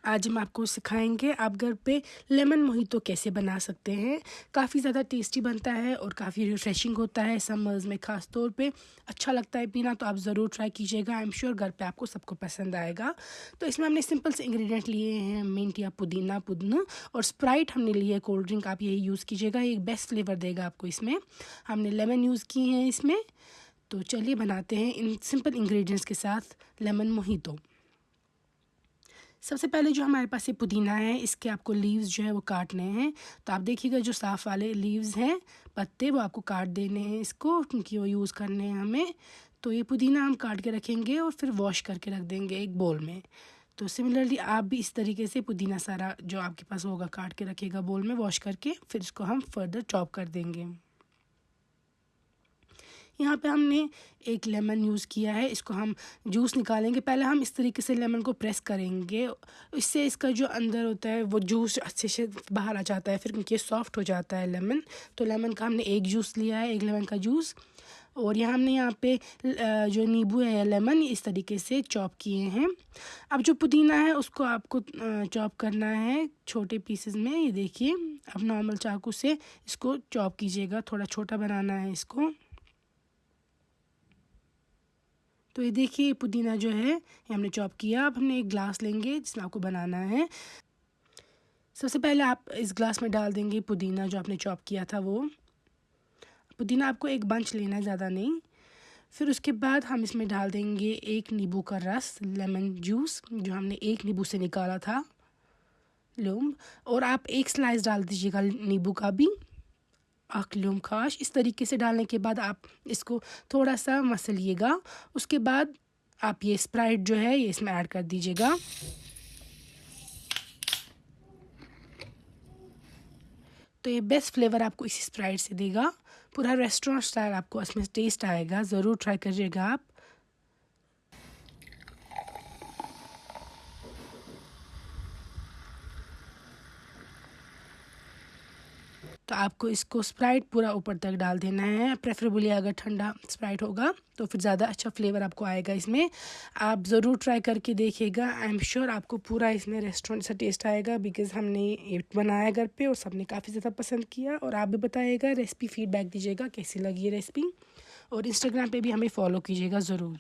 आज हम आपको सिखाएंगे आप घर पे लेमन मोहितो कैसे बना सकते हैं। काफ़ी ज़्यादा टेस्टी बनता है और काफ़ी रिफ़्रेशिंग होता है। समर्स में ख़ास तौर पे अच्छा लगता है पीना, तो आप ज़रूर ट्राई कीजिएगा। आई एम श्योर घर पे आपको सबको पसंद आएगा। तो इसमें हमने सिंपल से इंग्रेडिएंट लिए हैं, मिंट या पुदीना और स्प्राइट हमने लिए है। कोल्ड ड्रिंक आप यही यूज़ कीजिएगा, एक बेस्ट फ्लेवर देगा आपको। इसमें हमने लेमन यूज़ किए हैं इसमें। तो चलिए बनाते हैं इन सिंपल इंग्रेडिएंट्स के साथ लेमन मोहितो। सबसे पहले जो हमारे पास ये पुदीना है, इसके आपको लीव्स जो है वो काटने हैं। तो आप देखिएगा जो साफ़ वाले लीव्स हैं, पत्ते, वो आपको काट देने हैं इसको, क्योंकि वो यूज़ करने हैं हमें। तो ये पुदीना हम काट के रखेंगे और फिर वॉश करके रख देंगे एक बोल में। तो सिमिलरली आप भी इस तरीके से पुदीना सारा जो आपके पास होगा काट के रखिएगा बोल में, वॉश करके फिर इसको हम फर्दर चॉप कर देंगे। यहाँ पे हमने एक लेमन यूज़ किया है, इसको हम जूस निकालेंगे। पहले हम इस तरीके से लेमन को प्रेस करेंगे, इससे इसका जो अंदर होता है वो जूस अच्छे से बाहर आ जाता है फिर, क्योंकि ये सॉफ्ट हो जाता है लेमन। तो लेमन का हमने एक जूस लिया है, एक लेमन का जूस। और हमने यहाँ पे जो नींबू है या लेमन इस तरीके से चॉप किए हैं। अब जो पुदीना है उसको आपको चॉप करना है छोटे पीसेस में। ये देखिए, अब नॉर्मल चाकू से इसको चॉप कीजिएगा, थोड़ा छोटा बनाना है इसको। तो ये देखिए पुदीना जो है ये हमने चॉप किया। अब हमने एक ग्लास लेंगे जिसमें आपको बनाना है। सबसे पहले आप इस ग्लास में डाल देंगे पुदीना जो आपने चॉप किया था वो। पुदीना आपको एक बंच लेना है, ज़्यादा नहीं। फिर उसके बाद हम इसमें डाल देंगे एक नींबू का रस, लेमन जूस, जो हमने एक नींबू से निकाला था लूम। और आप एक स्लाइस डाल दीजिएगा नींबू का भी, आखलूम खाश। इस तरीके से डालने के बाद आप इसको थोड़ा सा मसलिएगा। उसके बाद आप ये स्प्राइट जो है ये इसमें ऐड कर दीजिएगा। तो ये बेस्ट फ्लेवर आपको इसी स्प्राइट से देगा, पूरा रेस्टोरेंट स्टाइल आपको इसमें टेस्ट आएगा। ज़रूर ट्राई करिएगा आप। तो आपको इसको स्प्राइट पूरा ऊपर तक डाल देना है। प्रेफरेबली अगर ठंडा स्प्राइट होगा तो फिर ज़्यादा अच्छा फ्लेवर आपको आएगा इसमें। आप ज़रूर ट्राई करके देखिएगा, आई एम श्योर आपको पूरा इसमें रेस्टोरेंट सा टेस्ट आएगा, बिकॉज़ हमने ये बनाया घर पे और सबने काफ़ी ज़्यादा पसंद किया। और आप भी बताइएगा, रेसिपी फीडबैक दीजिएगा कैसी लगी ये रेसिपी। और इंस्टाग्राम पे भी हमें फॉलो कीजिएगा ज़रूर।